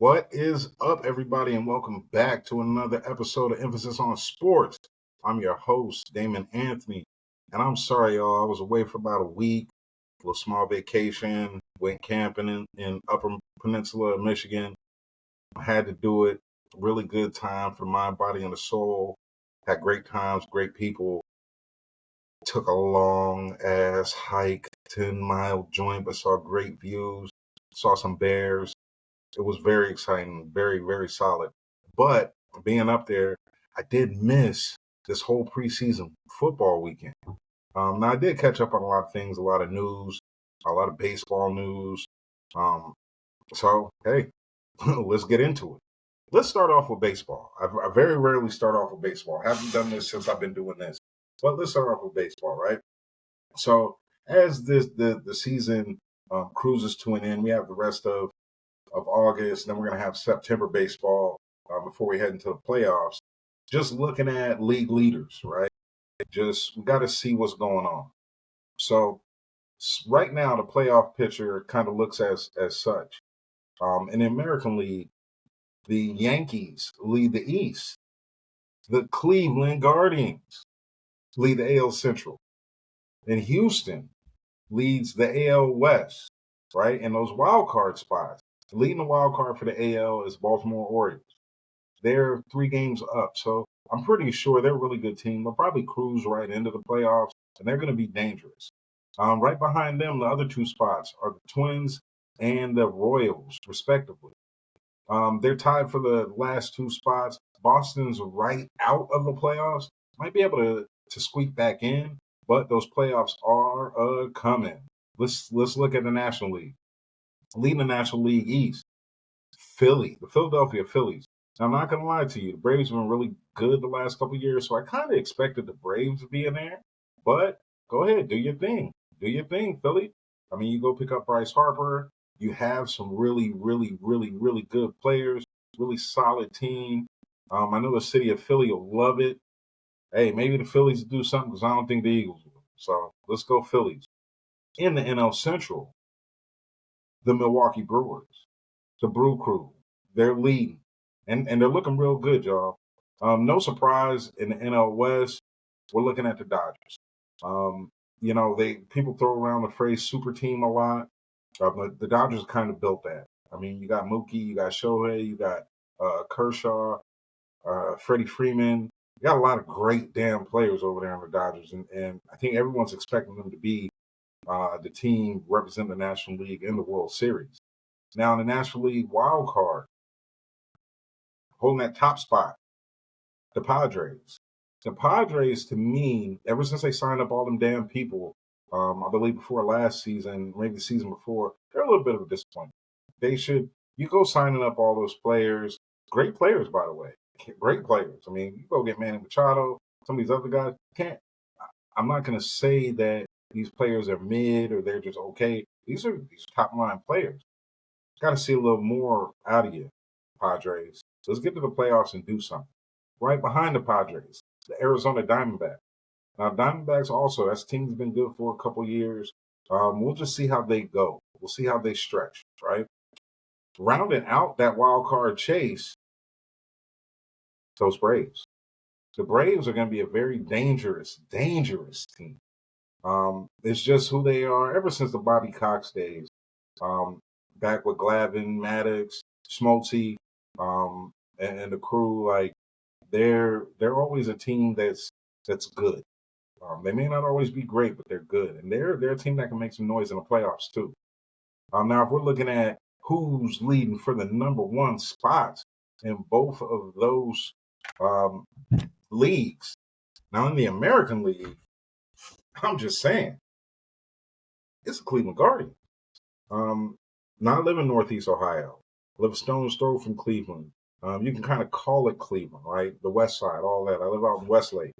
What is up, everybody, and welcome back to another episode of Emphasis on Sports. I'm your host, Damon Anthony, and I'm sorry, y'all. I was away for about a week, a little small vacation, went camping in Upper Peninsula of Michigan. I had to do it. Really good time for the mind, body, and the soul. Had great times, great people. Took a long ass hike, 10-mile joint, but saw great views. Saw some bears. It was very exciting, very, very solid. But being up there, I did miss this whole preseason football weekend. Now, I did catch up on a lot of things, a lot of news, a lot of baseball news. Hey, let's get into it. Let's start off with baseball. I very rarely start off with baseball. I haven't done this since I've been doing this. But let's start off with baseball, right? So as the season cruises to an end, we have the rest of August. Then we're going to have September baseball before we head into the playoffs. Just looking at league leaders, right? We got to see what's going on. So right now, the playoff picture kind of looks as such. In the American League, the Yankees lead the East. The Cleveland Guardians lead the AL Central. And Houston leads the AL West, right? And those wild card spots. Leading the wild card for the AL is Baltimore Orioles. They're 3 games up. So I'm pretty sure they're a really good team. They'll probably cruise right into the playoffs, and they're going to be dangerous. Right behind them, the other 2 spots are the Twins and the Royals, respectively. They're tied for the last 2 spots. Boston's right out of the playoffs. Might be able to squeak back in, but those playoffs are coming. Let's look at the National League. Leading the National League East, the Philadelphia Phillies. Now, I'm not going to lie to you. The Braves have been really good the last couple of years, so I kind of expected the Braves to be in there. But go ahead, do your thing. Do your thing, Philly. I mean, you go pick up Bryce Harper. You have some really, really, really, really good players, really solid team. I know the city of Philly will love it. Hey, maybe the Phillies will do something because I don't think the Eagles will. So let's go Phillies. In the NL Central, the Milwaukee Brewers, the Brew Crew, they're leading. And they're looking real good, y'all. No surprise in the NL West, we're looking at the Dodgers. People throw around the phrase super team a lot, but the Dodgers kind of built that. I mean, you got Mookie, you got Shohei, you got Kershaw, Freddie Freeman. You got a lot of great damn players over there on the Dodgers, and I think everyone's expecting them to be the team representing the National League in the World Series. Now, in the National League wild card, holding that top spot, the Padres. The Padres, to me, ever since they signed up all them damn people, I believe before last season, maybe the season before, they're a little bit of a disappointment. You go signing up all those players, great players, by the way, great players. I mean, you go get Manny Machado, some of these other guys, I'm not going to say that these players are mid or they're just okay. These top line players. Got to see a little more out of you, Padres. Let's get to the playoffs and do something. Right behind the Padres, the Arizona Diamondbacks. Now, Diamondbacks also, that team's been good for a couple years. We'll just see how they go. We'll see how they stretch, right? Rounding out that wild card chase, those Braves. The Braves are going to be a very dangerous, dangerous team. It's just who they are ever since the Bobby Cox days. Back with Glavine, Maddox, Smoltz, and the crew, like they're always a team that's good. They may not always be great, but they're good, and they're a team that can make some noise in the playoffs too. Now, if we're looking at who's leading for the number 1 spots in both of those leagues, now in the American League, I'm just saying, it's the Cleveland Guardians. Now I live in Northeast Ohio. I live a stone's throw from Cleveland. You can kind of call it Cleveland, right? The West Side, all that. I live out in Westlake.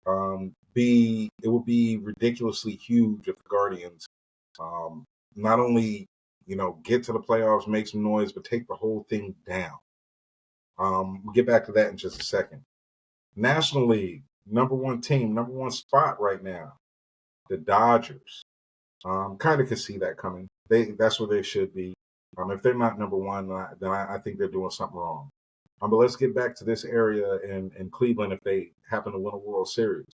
It would be ridiculously huge if the Guardians not only get to the playoffs, make some noise, but take the whole thing down. We'll get back to that in just a second. National League, number 1 team, number 1 spot right now, the Dodgers. Kind of could see that coming. That's where they should be. If they're not number one, then I think they're doing something wrong. But let's get back to this area in Cleveland if they happen to win a World Series.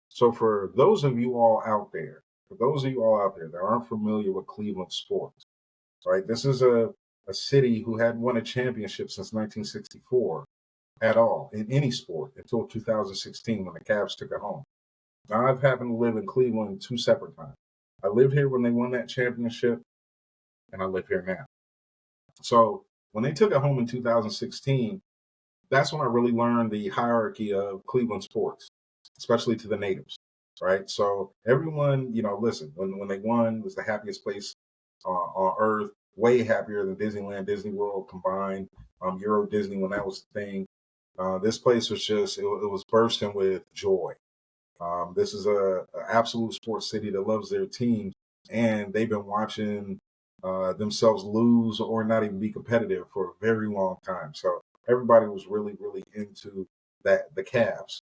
So for those of you all out there, that aren't familiar with Cleveland sports, right? This is a city who hadn't won a championship since 1964 at all in any sport until 2016 when the Cavs took it home. Now, I've happened to live in Cleveland two separate times. I lived here when they won that championship, and I live here now. So when they took it home in 2016, that's when I really learned the hierarchy of Cleveland sports, especially to the natives, right? So everyone, listen, when they won, it was the happiest place on earth, way happier than Disneyland, Disney World combined, Euro Disney when that was the thing. This place was just, it was bursting with joy. This is a absolute sports city that loves their teams, and they've been watching themselves lose or not even be competitive for a very long time. So everybody was really, really into the Cavs.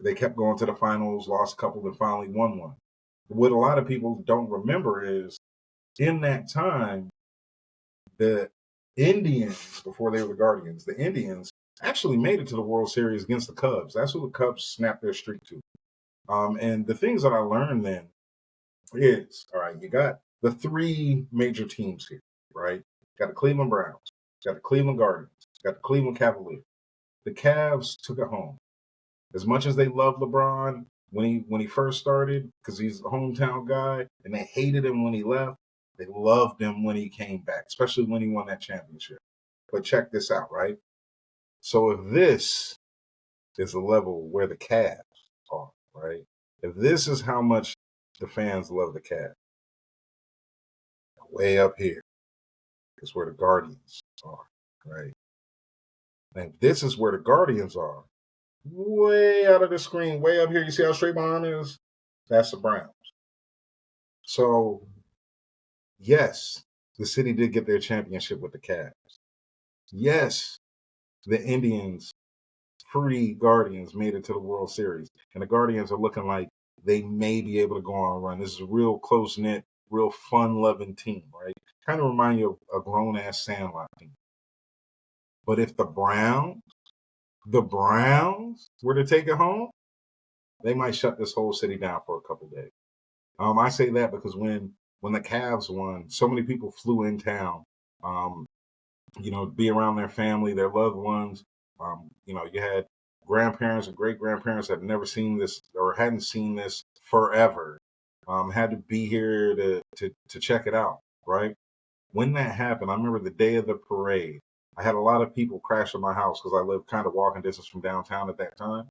They kept going to the finals, lost a couple, and finally won one. What a lot of people don't remember is in that time, the Indians, before they were the Guardians, the Indians actually made it to the World Series against the Cubs. That's who the Cubs snapped their streak to. And the things that I learned then is, all right, you got the three major teams here, right? You got the Cleveland Browns, you got the Cleveland Guardians, you got the Cleveland Cavaliers. The Cavs took it home. As much as they love LeBron when he first started, because he's a hometown guy, and they hated him when he left, they loved him when he came back, especially when he won that championship. But check this out, right? So if this is the level where the Cavs are, right? If this is how much the fans love the Cavs, way up here is where the Guardians are, right? And this is where the Guardians are, way out of the screen, way up here. You see how straight my arm is? That's the Browns. So, yes, the city did get their championship with the Cavs. Yes, the Indians, pre-Guardians, made it to the World Series. And the Guardians are looking like they may be able to go on a run. This is a real close-knit, real fun-loving team, right? Kind of remind you of a grown-ass Sandlot team. But if the Browns were to take it home, they might shut this whole city down for a couple days. I say that because when the Cavs won, so many people flew in town, be around their family, their loved ones. You had grandparents and great grandparents that had never seen this or hadn't seen this forever, had to be here to check it out, right? When that happened, I remember the day of the parade. I had a lot of people crash at my house because I lived kind of walking distance from downtown at that time.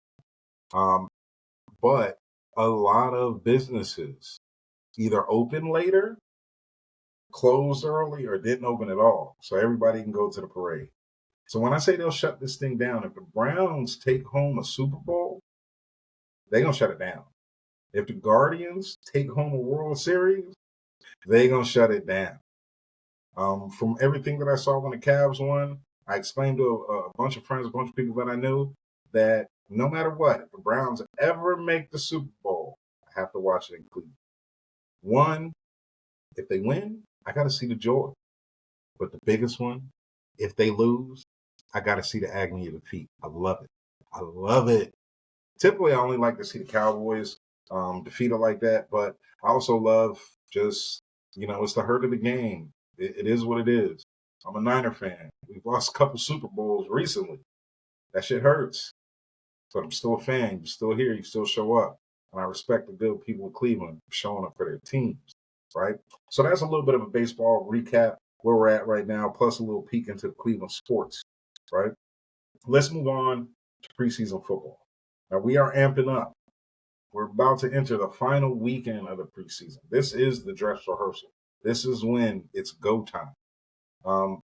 But a lot of businesses either open later, closed early, or didn't open at all. So everybody can go to the parade. So when I say they'll shut this thing down, if the Browns take home a Super Bowl, they're going to shut it down. If the Guardians take home a World Series, they're going to shut it down. From everything that I saw when the Cavs won, I explained to a bunch of friends, a bunch of people that I knew, that no matter what, if the Browns ever make the Super Bowl, I have to watch it in Cleveland. One, if they win, I got to see the joy. But the biggest one, if they lose, I got to see the agony of defeat. I love it. I love it. Typically, I only like to see the Cowboys defeated like that, but I also love just, it's the hurt of the game. It is what it is. I'm a Niner fan. We've lost a couple Super Bowls recently. That shit hurts. But I'm still a fan. You're still here. You still show up. And I respect the good people in Cleveland for showing up for their teams, right? So that's a little bit of a baseball recap where we're at right now, plus a little peek into Cleveland sports, right? Let's move on to preseason football. Now, we are amping up. We're about to enter the final weekend of the preseason. This is the dress rehearsal. This is when it's go time.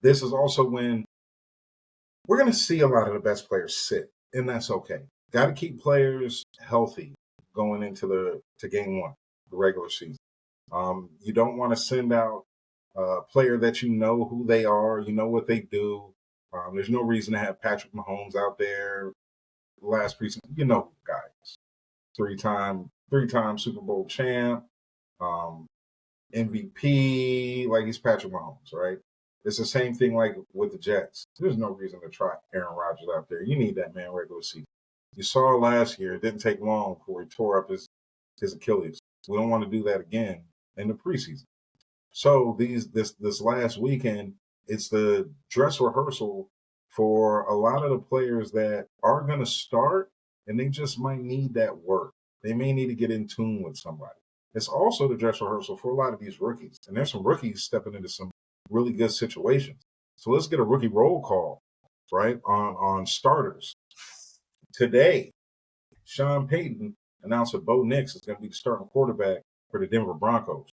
This is also when we're going to see a lot of the best players sit, and that's okay. Got to keep players healthy going into game one, the regular season. You don't want to send out a player that you know who they are, you know what they do. There's no reason to have Patrick Mahomes out there last preseason. You know, guys, three-time Super Bowl champ. MVP, like he's Patrick Mahomes, right? It's the same thing like with the Jets. There's no reason to try Aaron Rodgers out there. You need that man regular season. You saw last year, it didn't take long before he tore up his Achilles. We don't want to do that again in the preseason. So this last weekend, it's the dress rehearsal for a lot of the players that are going to start, and they just might need that work. They may need to get in tune with somebody. It's also the dress rehearsal for a lot of these rookies, and there's some rookies stepping into some really good situations. So let's get a rookie roll call, right, on starters today. Sean Payton announced that Bo Nix is going to be the starting quarterback for the Denver Broncos.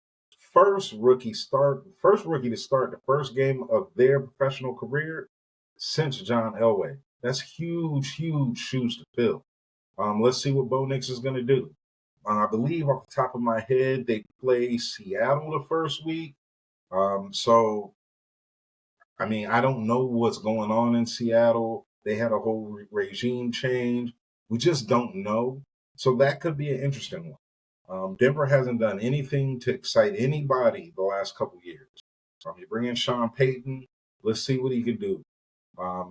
First rookie to start the first game of their professional career since John Elway. That's huge, huge shoes to fill. Let's see what Bo Nix is going to do. I believe off the top of my head, they play Seattle the first week. So, I mean, I don't know what's going on in Seattle. They had a whole regime change. We just don't know. So that could be an interesting one. Denver hasn't done anything to excite anybody the last couple years. You bring in Sean Payton. Let's see what he can do.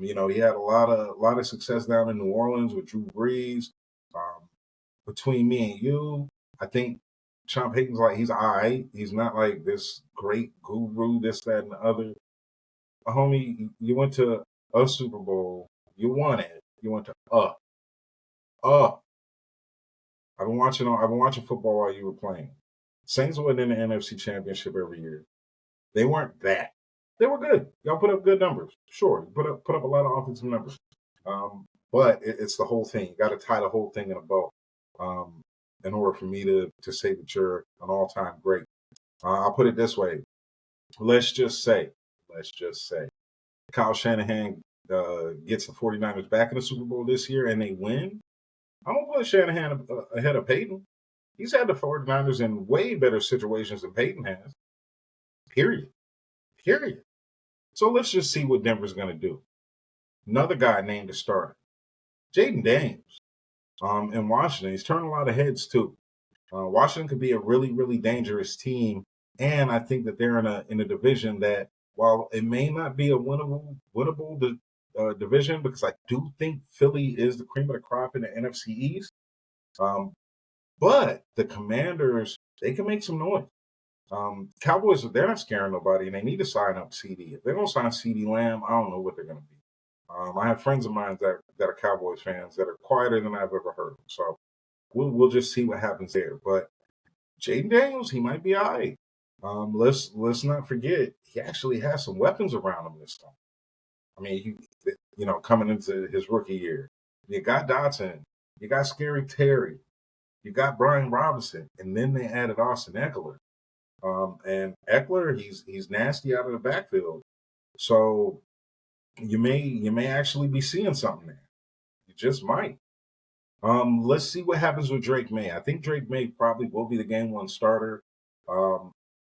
He had a lot of success down in New Orleans with Drew Brees. Between me and you, I think Sean Payton's like he's all right. He's not like this great guru, this, that, and the other. Homie, you went to a Super Bowl. You won it. You went to uh. I've been watching football while you were playing. Saints win in the NFC Championship every year. They weren't that. They were good. Y'all put up good numbers. Sure, put up a lot of offensive numbers. But it's the whole thing. You got to tie the whole thing in a bow in order for me to say that you're an all-time great. I'll put it this way. Let's just say, Kyle Shanahan gets the 49ers back in the Super Bowl this year and they win. I'm going to put Shanahan ahead of Peyton. He's had the 49ers in way better situations than Peyton has. Period. So let's just see what Denver's going to do. Another guy named a starter, Jaden Daniels, in Washington. He's turning a lot of heads too. Washington could be a really, really dangerous team, and I think that they're in a division that, while it may not be a winnable division, because I do think Philly is the cream of the crop in the NFC East. But the Commanders, they can make some noise. Cowboys, they're not scaring nobody, and they need to sign up CD. If they don't sign CD Lamb, I don't know what they're going to be. I have friends of mine that are Cowboys fans that are quieter than I've ever heard. So we'll just see what happens there. But Jaden Daniels, he might be all right. Let's not forget, he actually has some weapons around him this time. I mean, coming into his rookie year, you got Dotson, you got Scary Terry, you got Brian Robinson, and then they added Austin Eckler. And Eckler, he's nasty out of the backfield. So you may actually be seeing something there. You just might. Let's see what happens with Drake May. I think Drake May probably will be the game one starter.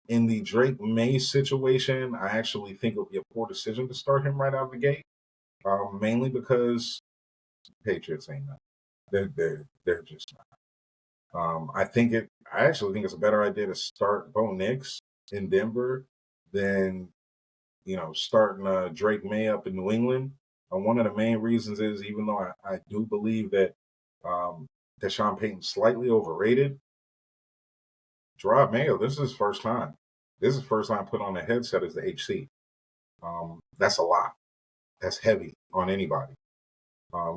In the Drake May situation, I actually think it would be a poor decision to start him right out of the gate. Mainly because Patriots ain't nothing. They're just not. I actually think it's a better idea to start Bo Nix in Denver than starting Drake May up in New England. One of the main reasons is, even though I do believe that Sean Payton's slightly overrated, Gerard Mayo, this is his first time. This is the first time put on a headset as the HC. That's a lot. That's heavy on anybody.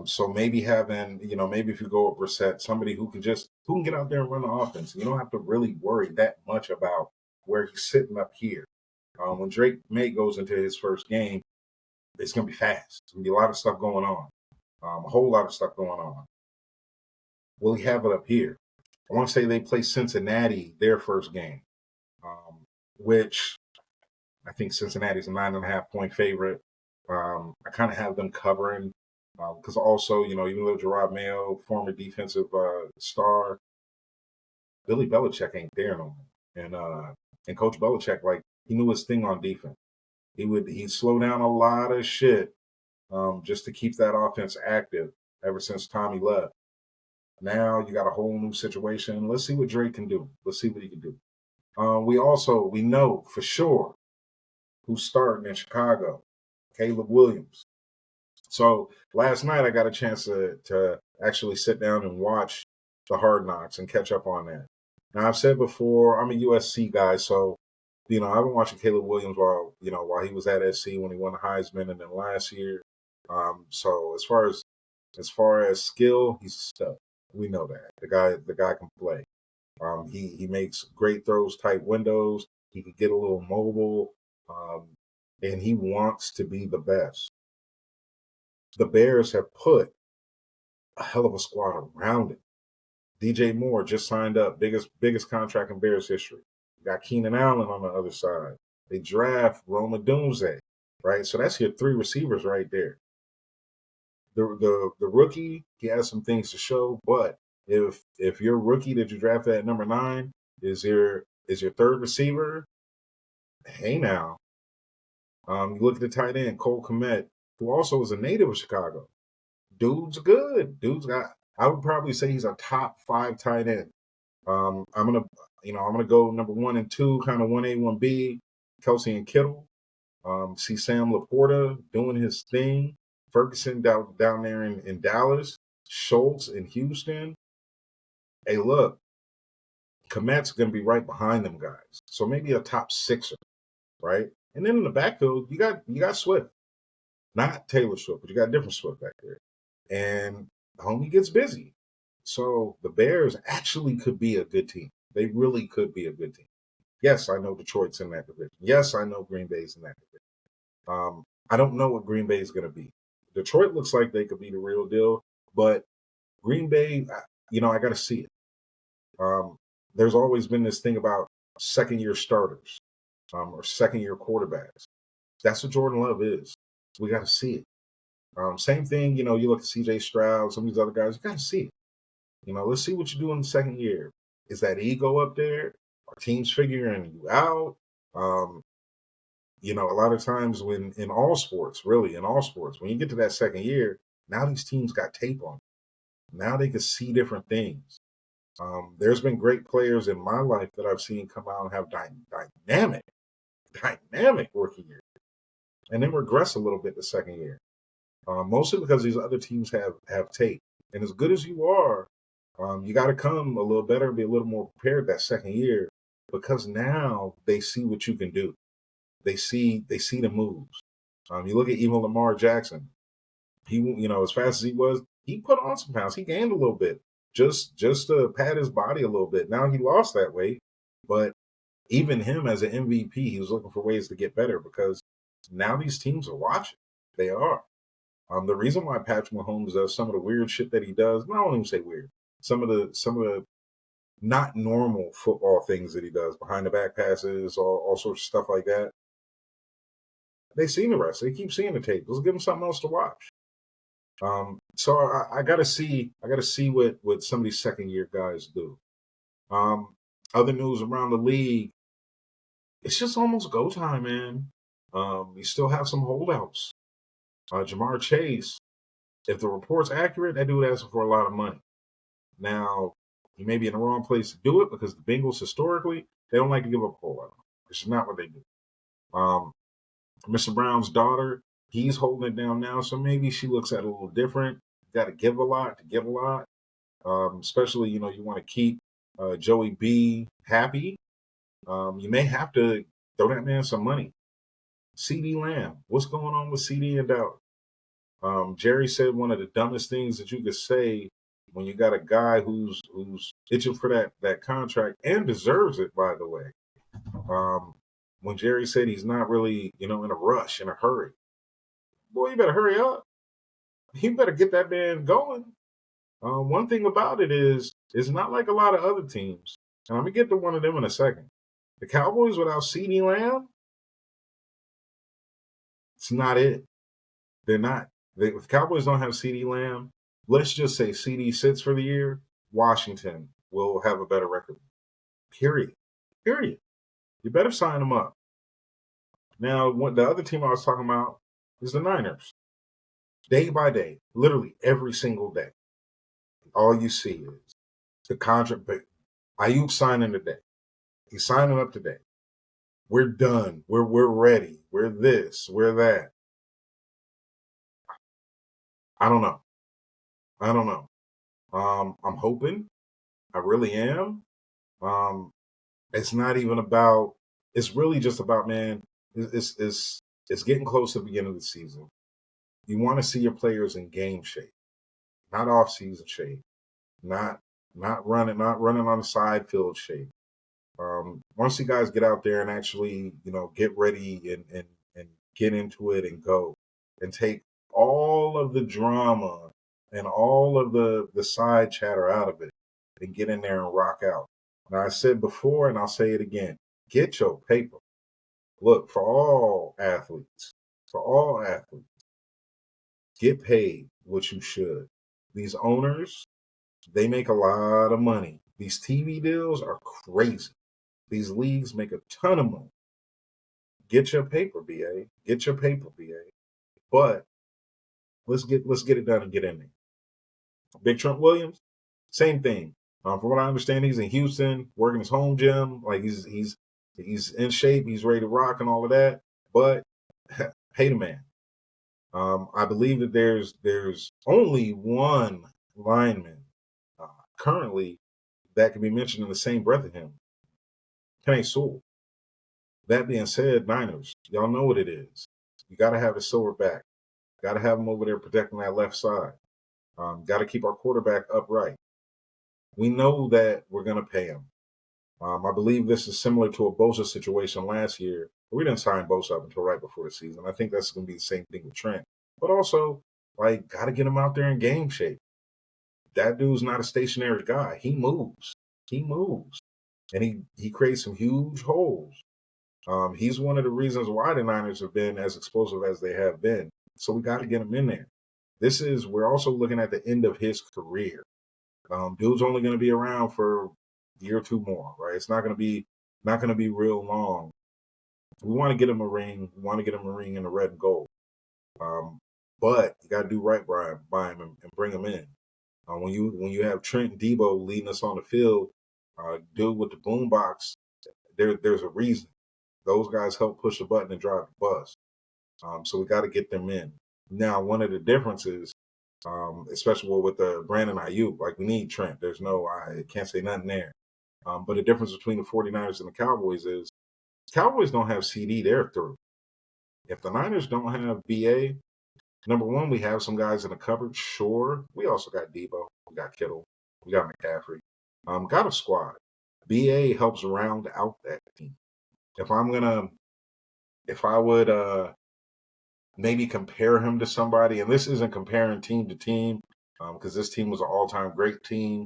So maybe maybe if you go with Brissett, somebody who can get out there and run the offense. You don't have to really worry that much about where he's sitting up here. When Drake May goes into his first game, it's going to be fast. It's going to be a lot of stuff going on, a whole lot of stuff going on. Will he have it up here? I want to say they play Cincinnati their first game, which I think Cincinnati's a 9.5-point favorite. I kind of have them covering because also, even though Gerard Mayo, former defensive star, Billy Belichick ain't there no more. And Coach Belichick, like, he knew his thing on defense. He'd slow down a lot of shit just to keep that offense active ever since Tommy left. Now you got a whole new situation. Let's see what Drake can do. Let's see what he can do. We know for sure who's starting in Chicago, Caleb Williams. So last night I got a chance to actually sit down and watch the Hard Knocks and catch up on that. Now I've said before I'm a USC guy, so I've been watching Caleb Williams while he was at SC when he won the Heisman, and then last year. So as far as skill, he's a stud. We know that the guy can play. He makes great throws, tight windows. He could get a little mobile, and he wants to be the best. The Bears have put a hell of a squad around him. DJ Moore just signed up, biggest contract in Bears history. You got Keenan Allen on the other side. They draft Roma Dunze, right? So that's your three receivers right there. The rookie, he has some things to show, but if your rookie that you drafted at number 9 is your third receiver, hey now. You look at the tight end, Cole Kmet, who also is a native of Chicago. Dude's good. I would probably say he's a top 5 tight end. I'm gonna go number 1 and 2, kind of 1A, 1B, Kelsey and Kittle. See Sam Laporta doing his thing. Ferguson down there in Dallas. Schultz in Houston. Hey, look, Komet's gonna be right behind them guys. So maybe a top 6er, right? And then in the backfield, you got Swift. Not Taylor Swift, but you got a different Swift back there. And homie gets busy. So the Bears actually could be a good team. They really could be a good team. Yes, I know Detroit's in that division. Yes, I know Green Bay's in that division. I don't know what Green Bay is going to be. Detroit looks like they could be the real deal, but Green Bay, I got to see it. There's always been this thing about second-year starters or second-year quarterbacks. That's what Jordan Love is. We got to see it. Same thing, you look at C.J. Stroud, some of these other guys, you got to see it. Let's see what you do in the second year. Is that ego up there? Are teams figuring you out? A lot of times in all sports, when you get to that second year, now these teams got tape on them. Now they can see different things. There's been great players in my life that I've seen come out and have dynamic rookie year, and then regress a little bit the second year. Mostly because these other teams have tape. And as good as you are, you got to come a little better and be a little more prepared that second year, because now they see what you can do. They see the moves. You look at even Lamar Jackson. He, as fast as he was, he put on some pounds. He gained a little bit just to pad his body a little bit. Now he lost that weight, but even him as an MVP, he was looking for ways to get better, because now these teams are watching. They are. The reason why Patrick Mahomes does some of the weird shit that he does, I don't even say weird, some of the not normal football things that he does, behind the back passes, all sorts of stuff like that. They've seen the rest. They keep seeing the tape. Let's give them something else to watch. So I gotta see what some of these second year guys do. Other news around the league, it's just almost go time, man. You still have some holdouts. Jamar Chase, if the report's accurate, that dude asking for a lot of money. Now, he may be in the wrong place to do it, because the Bengals historically, they don't like to give up a whole lot. It's not what they do. Mr. Brown's daughter, he's holding it down now, so maybe she looks at it a little different. You got to give a lot to get a lot. Especially, you want to keep Joey B happy. You may have to throw that man some money. CeeDee Lamb, what's going on with CeeDee and Dallas? Jerry said one of the dumbest things that you could say when you got a guy who's itching for that contract and deserves it, by the way. When Jerry said he's not really, in a rush, in a hurry. Boy, you better hurry up. You better get that man going. One thing about it is, it's not like a lot of other teams. And I'm going to get to one of them in a second. The Cowboys without CeeDee Lamb, it's not it. They're not. If the Cowboys don't have CeeDee Lamb, let's just say CeeDee sits for the year, Washington will have a better record. Period. You better sign them up. Now, the other team I was talking about is the Niners. Day by day, literally every single day, all you see is the contract. Ayuk signing today. He's signing up today. We're done. We're ready. We're this. We're that. I don't know. I don't know. I'm hoping. I really am. Um, it's not even about. It's really just about, man. It's getting close to the beginning of the season. You want to see your players in game shape, not off season shape, not not running on the side field shape. Once you guys get out there and actually, get ready and get into it and go and take all of the drama and all of the side chatter out of it and get in there and rock out. Now, I said before and I'll say it again, get your paper. Look, for all athletes, get paid what you should. These owners, they make a lot of money. These TV deals are crazy. These leagues make a ton of money. Get your paper, BA. Get your paper, BA. But let's get it done and get in there. Big Trent Williams, same thing. From what I understand, he's in Houston working his home gym. Like he's in shape. He's ready to rock and all of that. But pay the man. I believe that there's only one lineman currently that can be mentioned in the same breath of him. Penei Sewell. That being said, Niners, y'all know what it is. You got to have a silverback. Got to have him over there protecting that left side. Got to keep our quarterback upright. We know that we're going to pay him. I believe this is similar to a Bosa situation last year. We didn't sign Bosa up until right before the season. I think that's going to be the same thing with Trent. But also, got to get him out there in game shape. That dude's not a stationary guy. He moves. He moves. And he creates some huge holes. He's one of the reasons why the Niners have been as explosive as they have been. So we got to get him in there. We're also looking at the end of his career. Dude's only going to be around for a year or two more, right? It's not going to be real long. We want to get him a ring. We want to get him a ring in the red and gold. But you got to do right by him and bring him in. When you have Trent and Debo leading us on the field, dude with the boombox, there's a reason. Those guys help push the button and drive the bus. So we got to get them in. Now, one of the differences, especially with the Brandon Ayuk, we need Trent. I can't say nothing there. But the difference between the 49ers and the Cowboys is Cowboys don't have CD, they're through. If the Niners don't have BA, number one, we have some guys in the cupboard, sure. We also got Debo, we got Kittle, we got McCaffrey. Got a squad. BA helps round out that team. If I would maybe compare him to somebody, and this isn't comparing team to team, because this team was an all-time great team.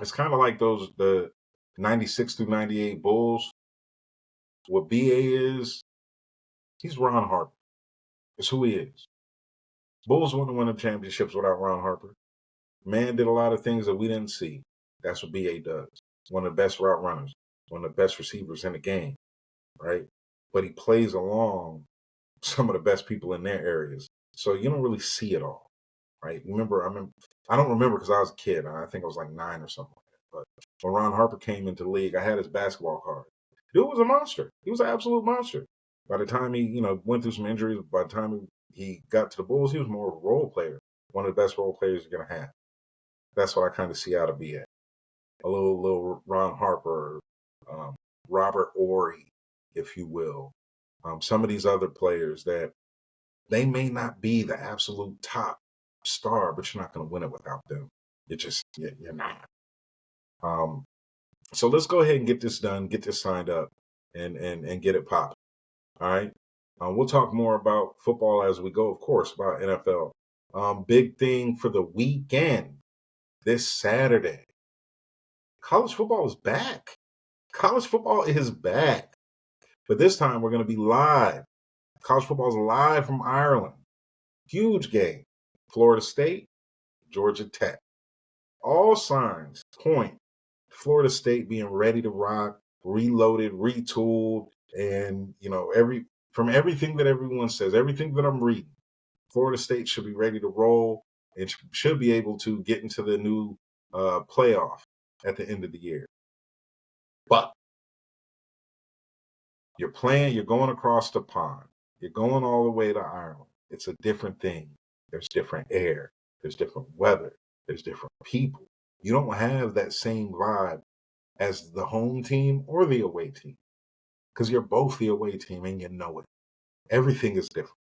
It's kind of like the 96 through 98 Bulls. What BA is, he's Ron Harper. It's who he is. Bulls wouldn't win the championships without Ron Harper. Man did a lot of things that we didn't see. That's what BA does. One of the best route runners, one of the best receivers in the game, right? But he plays along some of the best people in their areas. So you don't really see it all, right? I don't remember because I was a kid. I think I was like 9 or something like that. But when Ron Harper came into the league, I had his basketball card. Dude was a monster. He was an absolute monster. By the time he, went through some injuries, by the time he got to the Bulls, he was more of a role player. One of the best role players you're going to have. That's what I kind of see out of BA. A little Ron Harper, Robert Ory, if you will. Some of these other players that they may not be the absolute top star, but you're not going to win it without them. You're not. So let's go ahead and get this done, get this signed up, and get it popping. All right. We'll talk more about football as we go, of course, about NFL. Big thing for the weekend this Saturday. College football is back. College football is back. But this time we're going to be live. College football is live from Ireland. Huge game. Florida State, Georgia Tech. All signs point to Florida State being ready to rock, reloaded, retooled, and from everything that everyone says, everything that I'm reading, Florida State should be ready to roll and should be able to get into the new playoff at the end of the year. But You're going across the pond. You're going all the way to Ireland. It's a different thing. There's different air. There's different weather. There's different people. You don't have that same vibe as the home team or the away team because you're both the away team and you know it. Everything is different.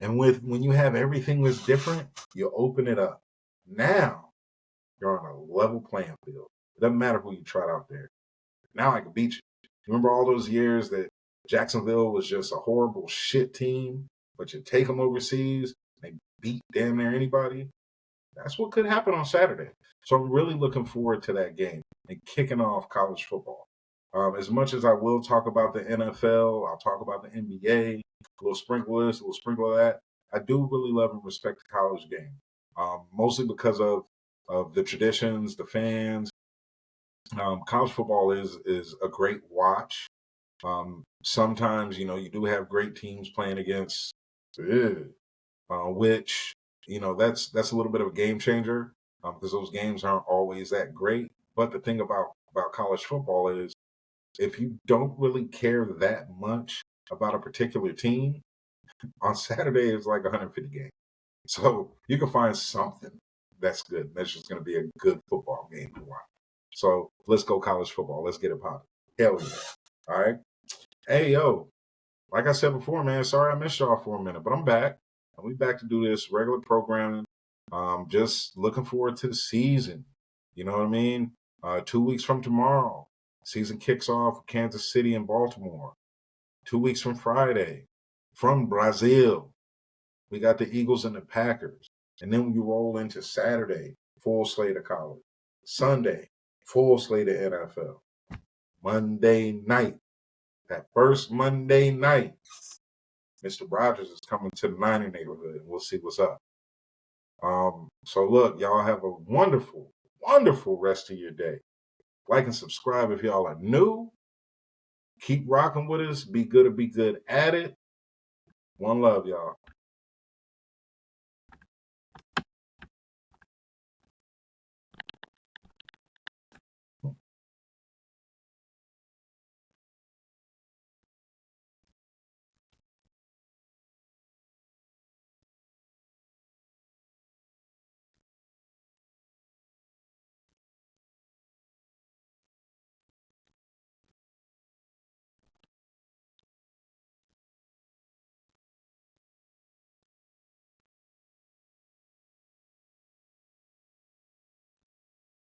And when you have everything that's different, you open it up. Now you're on a level playing field. It doesn't matter who you trot out there. Now I can beat you. Remember all those years that Jacksonville was just a horrible shit team, but you take them overseas, they beat damn near anybody? That's what could happen on Saturday. So I'm really looking forward to that game and kicking off college football. As much as I will talk about the NFL, I'll talk about the NBA, a little sprinkle this, a little sprinkle of that. I do really love and respect the college game, mostly because of the traditions, the fans. College football is a great watch. Sometimes, you do have great teams playing against, which, that's a little bit of a game changer because those games aren't always that great. But the thing about college football is if you don't really care that much about a particular team, on Saturday it's like 150 games. So you can find something that's good. That's just going to be a good football game to watch. So let's go college football. Let's get it popping. Hell yeah. All right. Hey, yo, like I said before, man, sorry I missed y'all for a minute, but I'm back. And we back to do this regular programming. Just looking forward to the season. You know what I mean? 2 weeks from tomorrow, season kicks off with Kansas City and Baltimore. 2 weeks from Friday, from Brazil, we got the Eagles and the Packers. And then we roll into Saturday, full slate of college. Sunday, full slate of NFL. Monday night, that first Monday night, Mr. Rogers is coming to the Niner neighborhood, and we'll see what's up. So look, y'all have a wonderful, wonderful rest of your day. Like and subscribe if y'all are new. Keep rocking with us. Be good or be good at it. One love, y'all.